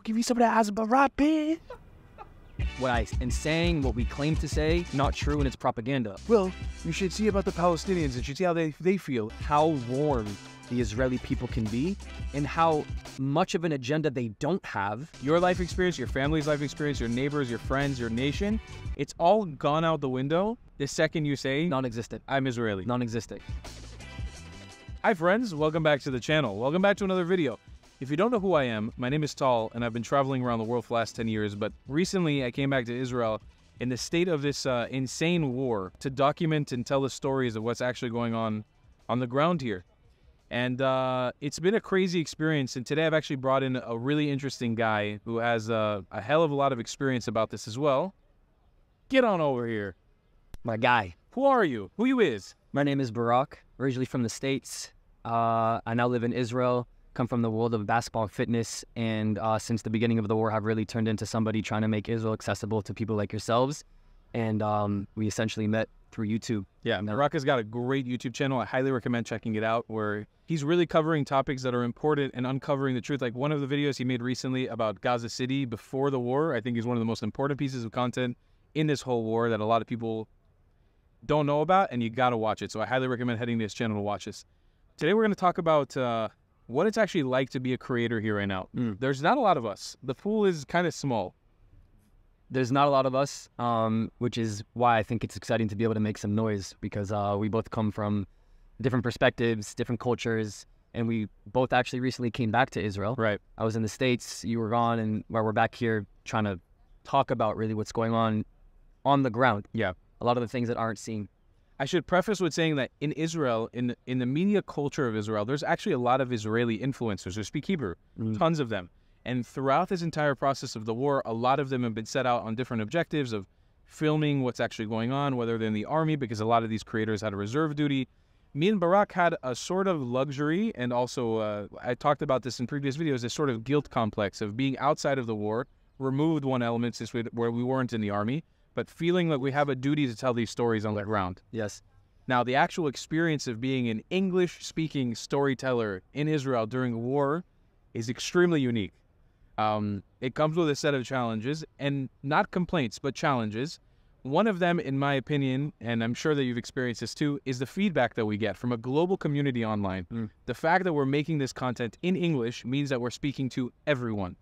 Give me some of that Asbarat, bitch. What I am saying, what we claim to say, not true, and it's propaganda. Well, you should see about the Palestinians and should see how they feel. How warm the Israeli people can be and how much of an agenda they don't have. Your life experience, your family's life experience, your neighbors, your friends, your nation, it's all gone out the window the second you say, Non-existent. I'm Israeli. Non-existent. Hi friends, welcome back to the channel. Welcome back to another video. If you don't know who I am, my name is Tal, and I've been traveling around the world for the last 10 years, but recently I came back to Israel in the state of this insane war to document and tell the stories of what's actually going on the ground here. And it's been a crazy experience, and today I've actually brought in a really interesting guy who has a hell of a lot of experience about this as well. Get on over here. My guy. Who are you? Who you is? My name is Barak, originally from the States. I now live in Israel, come from the world of basketball and fitness, and since the beginning of the war, have really turned into somebody trying to make Israel accessible to people like yourselves. And we essentially met through YouTube. Yeah, Barak has got a great YouTube channel. I highly recommend checking it out, where he's really covering topics that are important and uncovering the truth. Like one of the videos he made recently about Gaza City before the war, I think is one of the most important pieces of content in this whole war that a lot of people don't know about, and you gotta watch it. So I highly recommend heading to his channel to watch this. Today we're gonna talk about what it's actually like to be a creator here right now. There's not a lot of us. The pool is kind of small. There's not a lot of us, which is why I think it's exciting to be able to make some noise, because we both come from different perspectives, different cultures, and we both actually recently came back to Israel. Right. I was in the States, you were gone, and we're back here trying to talk about really what's going on the ground. Yeah. A lot of the things that aren't seen. I should preface with saying that in Israel, in the media culture of Israel, there's actually a lot of Israeli influencers who speak Hebrew, tons of them. And throughout this entire process of the war, a lot of them have been set out on different objectives of filming what's actually going on, whether they're in the army, because a lot of these creators had a reserve duty. Me and Barak had a sort of luxury, and also I talked about this in previous videos, this sort of guilt complex of being outside of the war, removed one element since where we weren't in the army, but feeling like we have a duty to tell these stories on the ground. Yes. Now, the actual experience of being an English-speaking storyteller in Israel during war is extremely unique. It comes with a set of challenges, and not complaints, but challenges. One of them, in my opinion, and I'm sure that you've experienced this too, is the feedback that we get from a global community online. The fact that we're making this content in English means that we're speaking to everyone.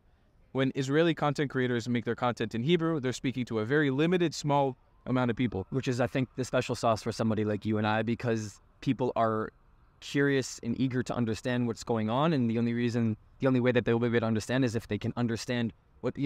When Israeli content creators make their content in Hebrew, they're speaking to a very limited, small amount of people. Which is, I think, the special sauce for somebody like you and I, because people are curious and eager to understand what's going on, and the only way that they'll be able to understand is if they can understand what,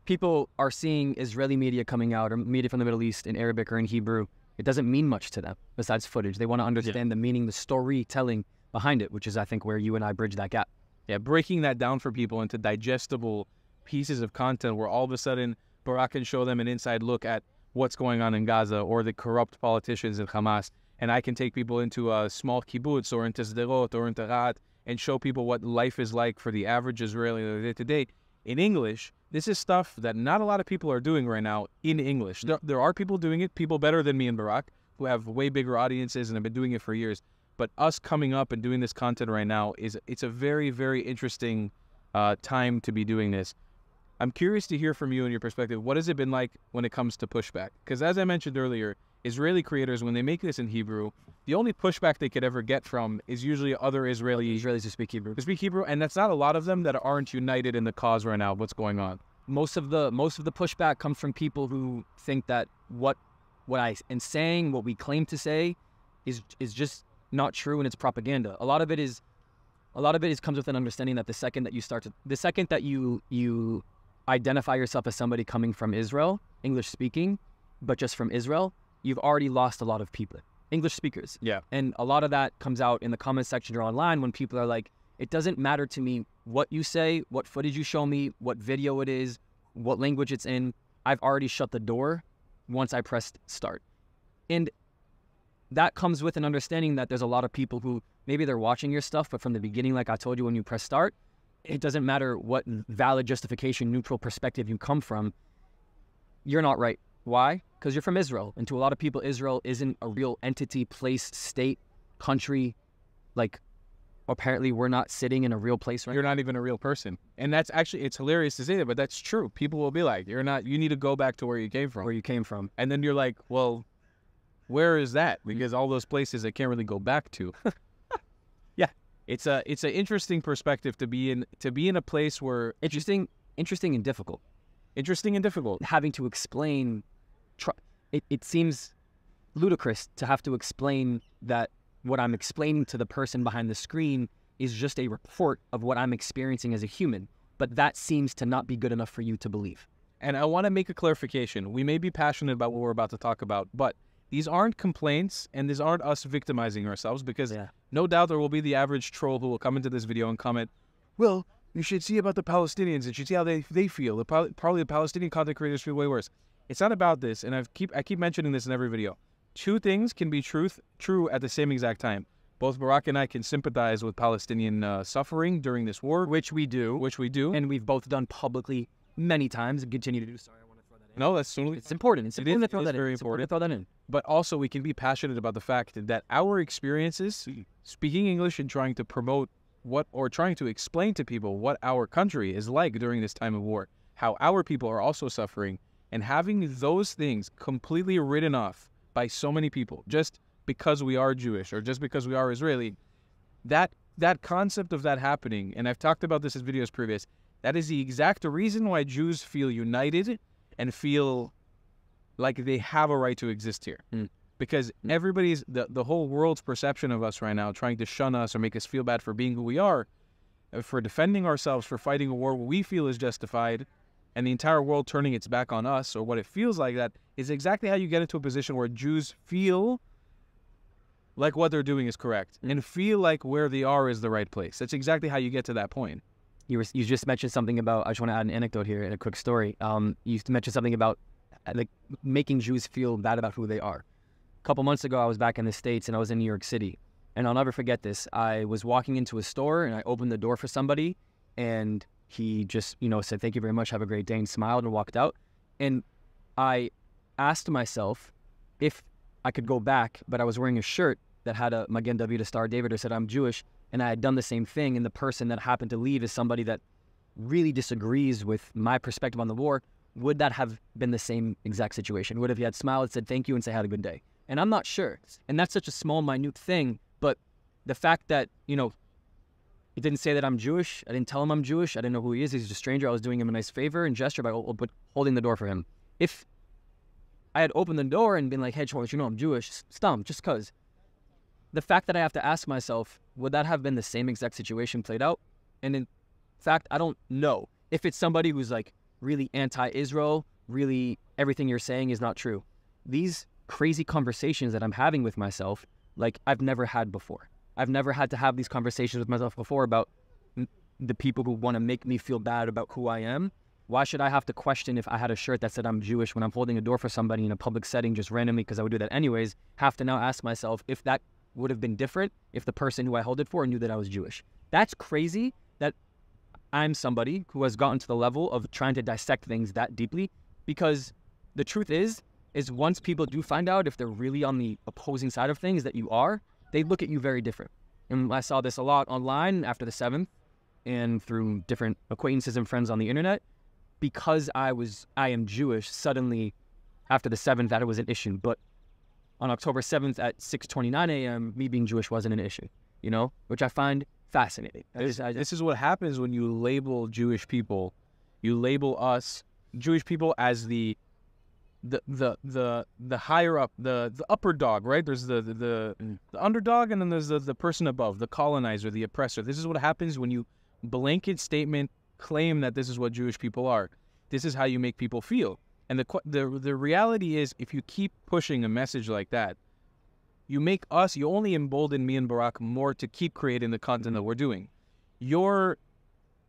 people are seeing Israeli media coming out, or media from the Middle East in Arabic or in Hebrew. It doesn't mean much to them besides footage. They want to understand the meaning, the storytelling behind it, which is, I think, where you and I bridge that gap. Yeah, breaking that down for people into digestible pieces of content where all of a sudden Barak can show them an inside look at what's going on in Gaza or the corrupt politicians in Hamas, and I can take people into a small kibbutz or into Sderot or into Rat and show people what life is like for the average Israeli day-to-day. In English, this is stuff that not a lot of people are doing right now in English. There are people doing it, people better than me and Barak, who have way bigger audiences and have been doing it for years. But us coming up and doing this content right now, it's a very, very interesting time to be doing this. I'm curious to hear from you and your perspective. What has it been like when it comes to pushback? Because as I mentioned earlier, Israeli creators, when they make this in Hebrew, the only pushback they could ever get from is usually other Israelis who speak Hebrew. And that's not a lot of them that aren't united in the cause right now of what's going on. Most of the pushback comes from people who think that what I am saying, what we claim to say, is just not true, and it's propaganda. A lot of it comes with an understanding that the second that you identify yourself as somebody coming from Israel, English speaking, but just from Israel, you've already lost a lot of people, English speakers. Yeah. And a lot of that comes out in the comment section or online when people are like, it doesn't matter to me what you say, what footage you show me, what video it is, what language it's in. I've already shut the door once I pressed start. And that comes with an understanding that there's a lot of people who maybe they're watching your stuff, but from the beginning, like I told you when you press start, it doesn't matter what valid justification, neutral perspective you come from, you're not right. Why? Because you're from Israel. And to a lot of people, Israel isn't a real entity, place, state, country, like apparently we're not sitting in a real place right You're not even a real person. And that's actually, it's hilarious to say that, but that's true. People will be like, you're not, you need to go back to where you came from. where you came from. And then you're like, well, where is that? Because all those places I can't really go back to. Yeah. It's an interesting perspective to be in a place where Interesting and difficult. interesting and difficult. Having to explain, it seems ludicrous to have to explain that what I'm explaining to the person behind the screen is just a report of what I'm experiencing as a human. But that seems to not be good enough for you to believe. And I want to make a clarification. We may be passionate about what we're about to talk about, but these aren't complaints and these aren't us victimizing ourselves, because no doubt there will be the average troll who will come into this video and comment, well, you should see about the Palestinians and you should see how they feel. Probably the Palestinian content creators feel way worse. It's not about this, and I keep mentioning this in every video. Two things can be true at the same exact time. Both Barack and I can sympathize with Palestinian suffering during this war. Which we do. And we've both done publicly many times and continue to do. Sorry, I want to throw that in. No, that's totally... It's important. It's important to throw that in. Very important to throw that in. But also we can be passionate about the fact that our experiences, speaking English and trying to promote trying to explain to people what our country is like during this time of war, how our people are also suffering, and having those things completely written off by so many people just because we are Jewish or just because we are Israeli, that concept of that happening, and I've talked about this in videos previous, that is the exact reason why Jews feel united and feel like they have a right to exist here. Because everybody's, the whole world's perception of us right now, trying to shun us or make us feel bad for being who we are, for defending ourselves, for fighting a war we feel is justified, and the entire world turning its back on us, or what it feels like, that is exactly how you get into a position where Jews feel like what they're doing is correct and feel like where they are is the right place. That's exactly how you get to that point. You just mentioned something about, I just want to add an anecdote here and a quick story. You mentioned something about like making Jews feel bad about who they are. A couple months ago, I was back in the States and I was in New York City. And I'll never forget this. I was walking into a store and I opened the door for somebody and he just, said, "Thank you very much, have a great day," and smiled and walked out. And I asked myself if I could go back, but I was wearing a shirt that had a Magen David, a Star of David, or said I'm Jewish, and I had done the same thing, and the person that happened to leave is somebody that really disagrees with my perspective on the war. Would that have been the same exact situation? Would have he had smiled and said thank you and say had a good day? And I'm not sure. And that's such a small, minute thing, but the fact that, he didn't say that I'm Jewish, I didn't tell him I'm Jewish, I didn't know who he is, he's a stranger, I was doing him a nice favor and gesture by holding the door for him. If I had opened the door and been like, "Hey, Charles, I'm Jewish," stump, just cause. The fact that I have to ask myself, would that have been the same exact situation played out? And in fact, I don't know. If it's somebody who's like really anti-Israel, really everything you're saying is not true. These crazy conversations that I'm having with myself, like I've never had before. I've never had to have these conversations with myself before about the people who want to make me feel bad about who I am. Why should I have to question if I had a shirt that said I'm Jewish when I'm holding a door for somebody in a public setting just randomly, because I would do that anyways, have to now ask myself if that would have been different if the person who I held it for knew that I was Jewish. That's crazy that I'm somebody who has gotten to the level of trying to dissect things that deeply, because the truth is once people do find out if they're really on the opposing side of things that you are, they look at you very different. And I saw this a lot online after the 7th and through different acquaintances and friends on the internet. Because I am Jewish, suddenly after the 7th that it was an issue. But on October 7th at 6:29 a.m., me being Jewish wasn't an issue, which I find fascinating. This is what happens when you label Jewish people. You label us Jewish people as the higher up, the upper dog, right? There's the underdog, and then there's the person above, the colonizer, the oppressor. This is what happens when you blanket statement claim that this is what Jewish people are. This is how you make people feel. And the reality is, if you keep pushing a message like that, you only embolden me and Barack more to keep creating the content that we're doing. Your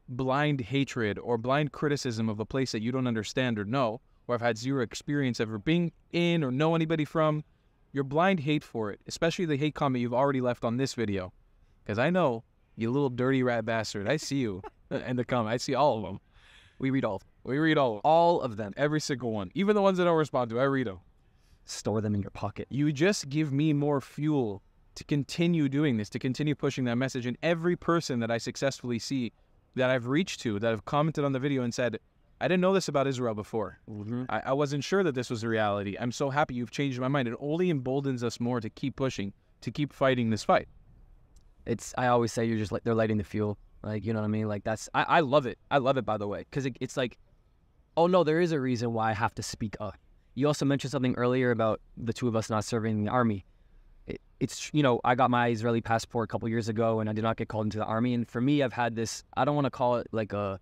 blind hatred or blind criticism of a place that you don't understand or know, or have had zero experience ever being in or know anybody from, your blind hate for it, especially the hate comment you've already left on this video, because I know, you little dirty rat bastard, I see you in the comment. I see all of them. We read all of them. We read all of them. Every single one. Even the ones that I don't respond to, I read them. Store them in your pocket. You just give me more fuel to continue doing this, to continue pushing that message. And every person that I successfully see that I've reached to, that have commented on the video and said, I didn't know this about Israel before. I wasn't sure that this was the reality. I'm so happy you've changed my mind. It only emboldens us more to keep pushing, to keep fighting this fight. I always say they're lighting the fuel. Like, you know what I mean? Like, I love it. I love it, by the way, because it's like, oh no, there is a reason why I have to speak up. You also mentioned something earlier about the two of us not serving in the army. It's, you know, I got my Israeli passport a couple years ago and I did not get called into the army. And for me, I've had this, I don't want to call it like a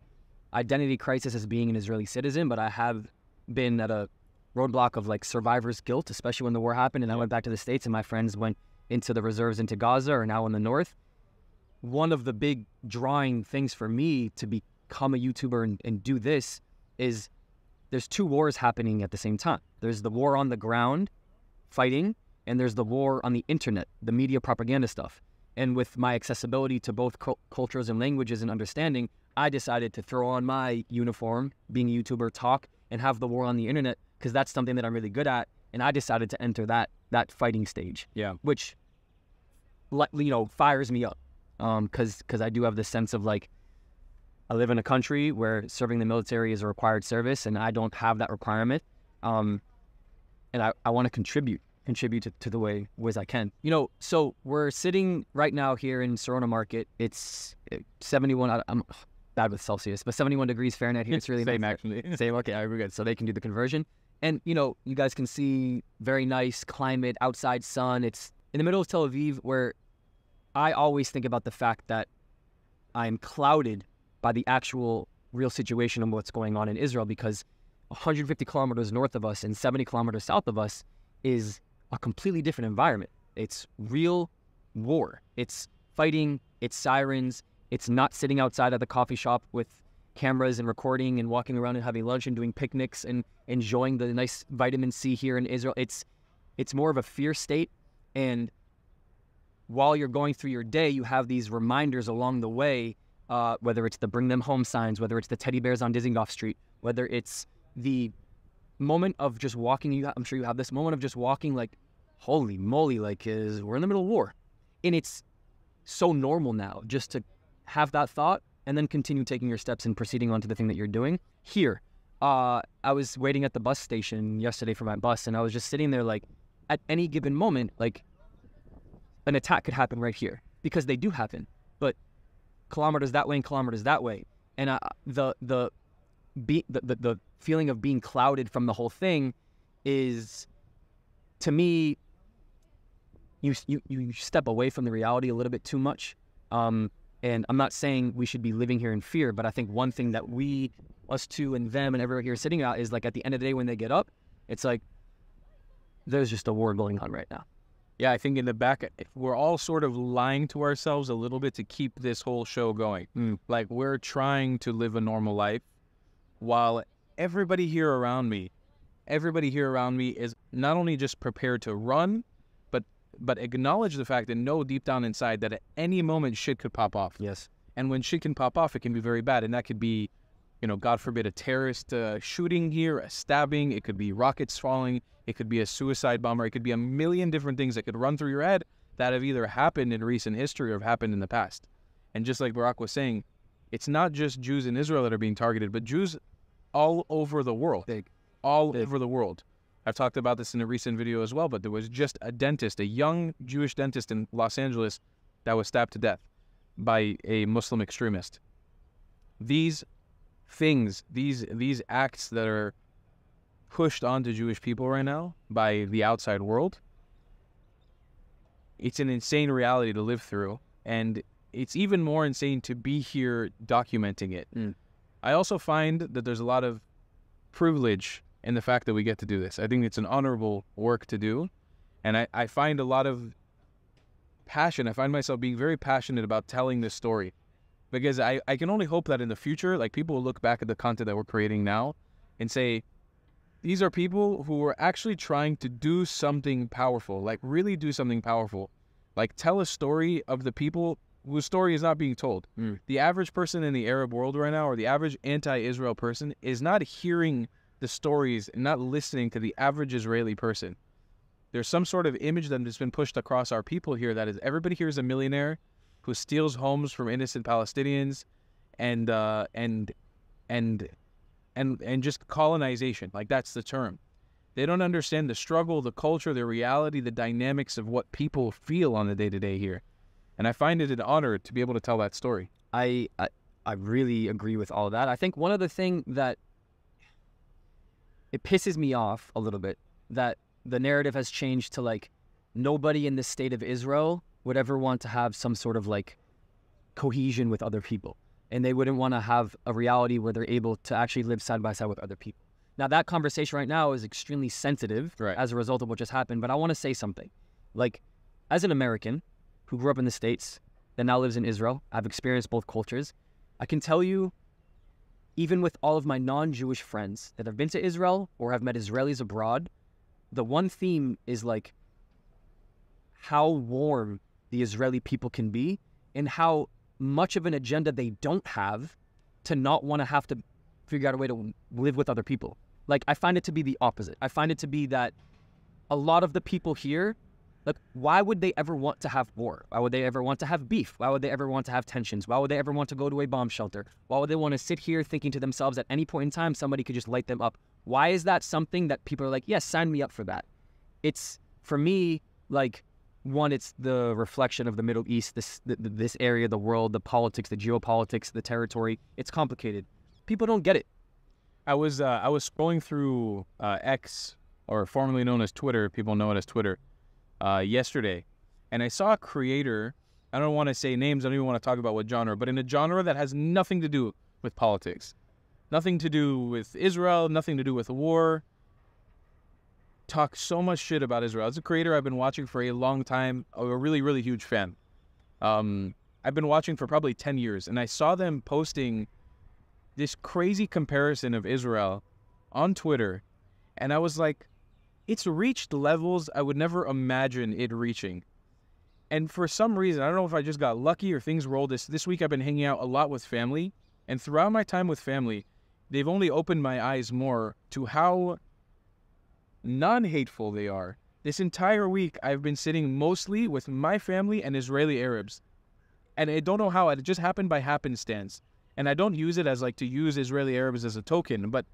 identity crisis as being an Israeli citizen, but I have been at a roadblock of like survivor's guilt, especially when the war happened. And I went back to the States and my friends went into the reserves into Gaza or now in the North. One of the big drawing things for me to become a YouTuber and do this is there's two wars happening at the same time. There's the war on the ground fighting, and there's the war on the internet, the media propaganda stuff. And with my accessibility to both cultures and languages and understanding, I decided to throw on my uniform, being a YouTuber, talk, and have the war on the internet, because that's something that I'm really good at. And I decided to enter that fighting stage, which, you know, fires me up, because I do have this sense of like, I live in a country where serving the military is a required service, and I don't have that requirement, and I want to contribute to the ways I can. You know, so we're sitting right now here in Sorona Market. It's 71. I'm bad with Celsius, but 71 degrees Fahrenheit here. It's really same nice. actually. Same. Okay, all right, we're good. So they can do the conversion, and you know, you guys can see very nice climate, outside sun. It's in the middle of Tel Aviv, where I always think about the fact that I'm clouded by the actual real situation of what's going on in Israel, because 150 kilometers north of us and 70 kilometers south of us is a completely different environment. It's real war. It's fighting, it's sirens, it's not sitting outside at the coffee shop with cameras and recording and walking around and having lunch and doing picnics and enjoying the nice vitamin C here in Israel. It's more of a fear state, and while you're going through your day, you have these reminders along the way, whether it's the bring them home signs, whether it's the teddy bears on Dizengoff Street, whether it's the moment of just walking. I'm sure you have this moment of just walking like, holy moly, like we're in the middle of war. And it's so normal now just to have that thought and then continue taking your steps and proceeding on to the thing that you're doing. Here, I was waiting at the bus station yesterday for my bus, and I was just sitting there like, at any given moment, like an attack could happen right here, because they do happen, but kilometers that way and kilometers that way. And the feeling of being clouded from the whole thing is, to me, you step away from the reality a little bit too much. And I'm not saying we should be living here in fear, but I think one thing that us two and them and everyone here sitting out is like, at the end of the day when they get up, it's like there's just a war going on right now. Yeah, I think in the back, we're all sort of lying to ourselves a little bit to keep this whole show going. Like, we're trying to live a normal life while everybody here around me is not only just prepared to run, but acknowledge the fact and know deep down inside that at any moment shit could pop off. Yes. And when shit can pop off, it can be very bad. And that could be, you know, God forbid, a terrorist shooting here, a stabbing. It could be rockets falling. It could be a suicide bomber. It could be a million different things that could run through your head that have either happened in recent history or have happened in the past. And just like Barak was saying, it's not just Jews in Israel that are being targeted, but Jews all over the world. Over the world. I've talked about this in a recent video as well, but there was just a dentist, a young Jewish dentist in Los Angeles that was stabbed to death by a Muslim extremist. These things, these acts that are pushed onto Jewish people right now by the outside world, it's an insane reality to live through, and it's even more insane to be here documenting it. I also find that there's a lot of privilege in the fact that we get to do this. I think it's an honorable work to do, and I find a lot of passion. I find myself being very passionate about telling this story, because I can only hope that in the future, like, people will look back at the content that we're creating now and say, these are people who are actually trying to do something powerful, like really do something powerful, like tell a story of the people whose story is not being told. The average person in the Arab world right now, or the average anti-Israel person, is not hearing the stories and not listening to the average Israeli person. There's some sort of image that has been pushed across our people here that is everybody here is a millionaire who steals homes from innocent Palestinians and just colonization. Like, that's the term. They don't understand the struggle, the culture, the reality, the dynamics of what people feel on the day-to-day here. And I find it an honor to be able to tell that story. I really agree with all of that. I think one of the things that it pisses me off a little bit, that the narrative has changed to like nobody in the state of Israel would ever want to have some sort of like cohesion with other people. And they wouldn't want to have a reality where they're able to actually live side by side with other people. Now, that conversation right now is extremely sensitive as a result of what just happened. But I want to say something. Like, as an American who grew up in the States, that now lives in Israel, I've experienced both cultures. I can tell you, even with all of my non-Jewish friends that have been to Israel or have met Israelis abroad, the one theme is like how warm the Israeli people can be and how much of an agenda they don't have to not want to have to figure out a way to live with other people. Like, I find it to be the opposite. I find it to be that a lot of the people here, like, why would they ever want to have war? Why would they ever want to have beef? Why would they ever want to have tensions? Why would they ever want to go to a bomb shelter? Why would they want to sit here thinking to themselves at any point in time somebody could just light them up? Why is that something that people are like, yes, sign me up for that? It's, for me, like, one, it's the reflection of the Middle East, this area, the world, the politics, the geopolitics, the territory. It's complicated. People don't get it. I was scrolling through X, or formerly known as Twitter. People know it as Twitter. Yesterday, and I saw a creator. I don't want to say names. I don't even want to talk about what genre, but in a genre that has nothing to do with politics, nothing to do with Israel, nothing to do with war. Talk so much shit about Israel. As a creator I've been watching for a long time, a really, really huge fan. I've been watching for probably 10 years, and I saw them posting this crazy comparison of Israel on Twitter, and I was like, it's reached levels I would never imagine it reaching. And for some reason, I don't know if I just got lucky or things rolled. This week I've been hanging out a lot with family, and throughout my time with family, they've only opened my eyes more to how non-hateful they are. This entire week, I've been sitting mostly with my family and Israeli Arabs. And I don't know how, it just happened by happenstance. And I don't use it as like to use Israeli Arabs as a token, but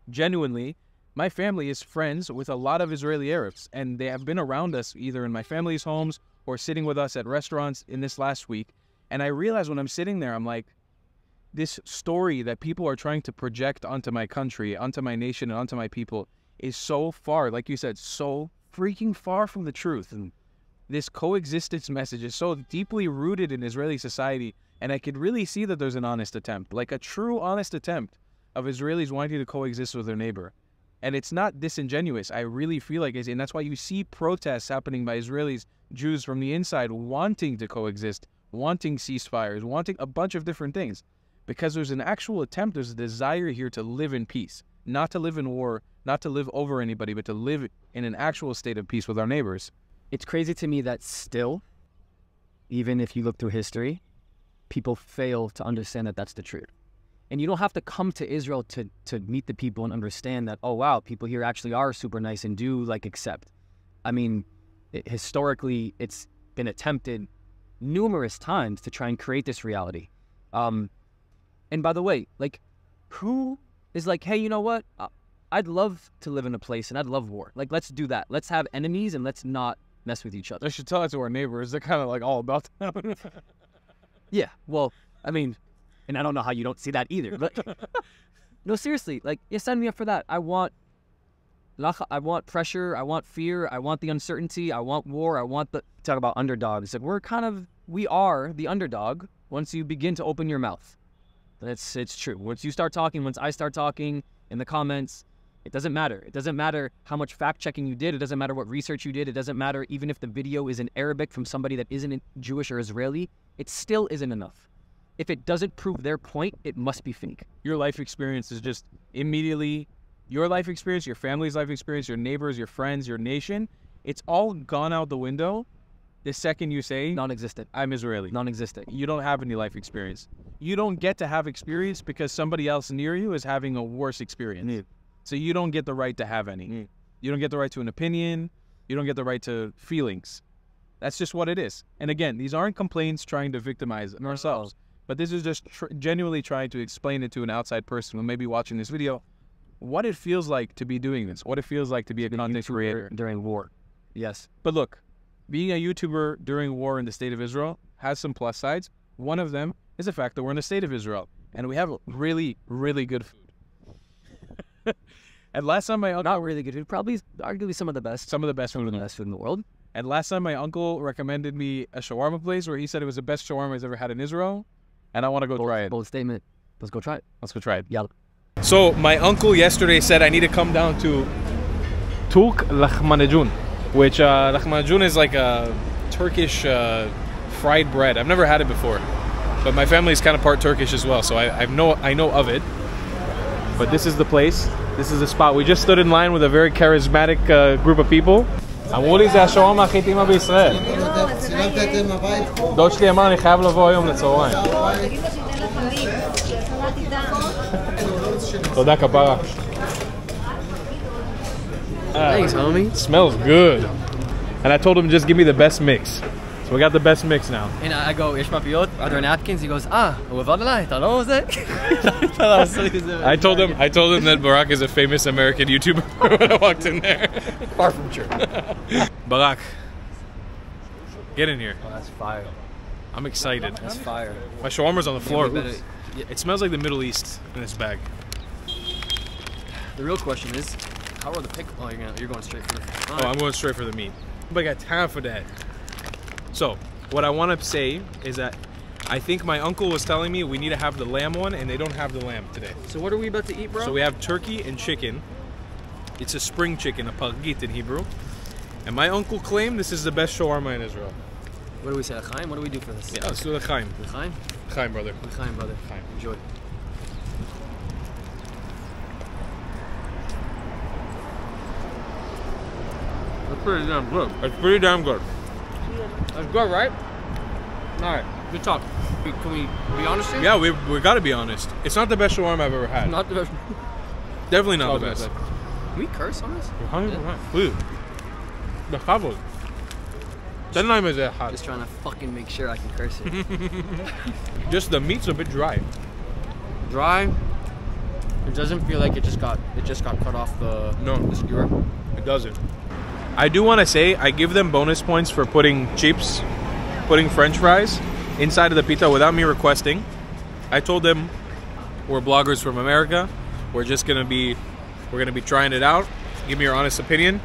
genuinely, my family is friends with a lot of Israeli Arabs, and they have been around us either in my family's homes or sitting with us at restaurants in this last week. And I realize when I'm sitting there, I'm like, this story that people are trying to project onto my country, onto my nation, and onto my people is so far, like you said, so freaking far from the truth. And this coexistence message is so deeply rooted in Israeli society, and I could really see that there's an honest attempt, like a true honest attempt of Israelis wanting to coexist with their neighbor. And it's not disingenuous. I really feel like it, and that's why you see protests happening by Israelis, Jews from the inside wanting to coexist, wanting ceasefires, wanting a bunch of different things. Because there's an actual attempt, there's a desire here to live in peace, not to live in war, not to live over anybody, but to live in an actual state of peace with our neighbors. It's crazy to me that still, even if you look through history, people fail to understand that that's the truth. And you don't have to come to Israel to meet the people and understand that, oh, wow, people here actually are super nice and do, like, accept. I mean, historically, it's been attempted numerous times to try and create this reality. And by the way, like, who is like, hey, you know what? I'd love to live in a place and I'd love war. Like, let's do that. Let's have enemies and let's not mess with each other. I should tell that to our neighbors. They're kind of like all about that. Yeah, well, I mean, and I don't know how you don't see that either. But no, seriously, like, yeah, sign me up for that. I want pressure. I want fear. I want the uncertainty. I want war. I want the... Talk about underdogs. Like, we are the underdog once you begin to open your mouth. It's true. Once you start talking, once I start talking in the comments, it doesn't matter. It doesn't matter how much fact-checking you did. It doesn't matter what research you did. It doesn't matter even if the video is in Arabic from somebody that isn't Jewish or Israeli. It still isn't enough. If it doesn't prove their point, it must be fake. Your life experience is just immediately your life experience, your family's life experience, your neighbors, your friends, your nation. It's all gone out the window the second you say, non-existent. I'm Israeli. Non-existent. You don't have any life experience. You don't get to have experience because somebody else near you is having a worse experience. So you don't get the right to have any. You don't get the right to an opinion. You don't get the right to feelings. That's just what it is. And again, these aren't complaints trying to victimize ourselves, but this is just genuinely trying to explain it to an outside person who may be watching this video, what it feels like to be doing this, what it feels like to be a content creator during war. Yes. But look, being a YouTuber during war in the state of Israel has some plus sides. One of them is the fact that we're in the state of Israel and we have really, really good food. And last time my uncle... Not really good food, probably arguably some of the best. Some of the best food in the world. And last time my uncle recommended me a shawarma place where he said it was the best shawarma he's ever had in Israel. And I want to go try it. Bold statement. Let's go try it. Let's go try it. Yeah. So my uncle yesterday said I need to come down to Turk lahmacun, which lahmacun is like a Turkish fried bread. I've never had it before, but my family is kind of part Turkish as well, so I know of it. But this is the place. This is the spot. We just stood in line with a very charismatic group of people. אמרו לי זה השווארמה הכי טעימה בישראל. דוד שלי אמר אני חייב לבוא היום לצהריים. תודה כפרה. Thanks, homie. It smells good. And I told him just give me the best mix. So we got the best mix now. And I go, יש מפיות? Are there napkins? He goes, הוא עבד עליי, אתה לא זה? I told him that Barak is a famous American YouTuber when I walked in there. Far from true. Barak, get in here. Oh, that's fire. I'm excited. That's fire. My shawarma's on the floor. Yeah. It smells like the Middle East in this bag. The real question is, how are the pickles? Oh, you're going straight for the... Oh, I'm going straight for the meat. But I got time for that. So, what I want to say is that I think my uncle was telling me we need to have the lamb one, and they don't have the lamb today. So what are we about to eat, bro? So we have turkey and chicken. It's a spring chicken, a pagit in Hebrew. And my uncle claimed this is the best shawarma in Israel. What do we say, Chaim? What do we do for this? Yeah, let's do the Chaim. The Chaim? Chaim, brother. The Chaim, brother. Chaim. Enjoy. That's pretty damn good. That's pretty damn good. That's good, right? Alright, good talk. Can we be honest here? Yeah, we gotta be honest. It's not the best shawarma I've ever had. Not the best. Definitely not the best. Can we curse on this? Please. The chavod. Just trying to fucking make sure I can curse it. Just the meat's a bit dry. Dry. It doesn't feel like it just got cut off the skewer. It doesn't. I do want to say I give them bonus points for putting chips, putting French fries inside of the pita without me requesting. I told them we're bloggers from America. We're gonna be trying it out. Give me your honest opinion.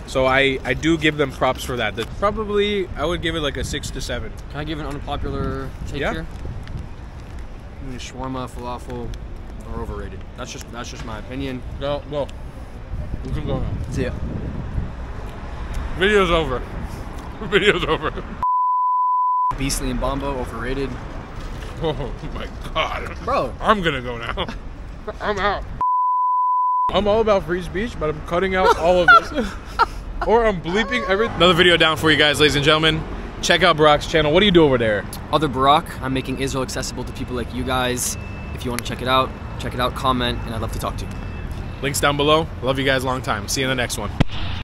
So I do give them props for that. Probably I would give it like a 6 to 7. Can I give an unpopular take here? Yeah. Shawarma, falafel are overrated. That's just my opinion. Go. We can go now. See ya. Video's over. Video's over. Beastly and Bombo, overrated. Oh my god. Bro. I'm gonna go now. I'm out. I'm all about free speech, but I'm cutting out all of this. Or I'm bleeping everything. Another video down for you guys, ladies and gentlemen. Check out Barak's channel. What do you do over there? Other Barak. I'm making Israel accessible to people like you guys. If you want to check it out, comment, and I'd love to talk to you. Links down below. Love you guys long time. See you in the next one.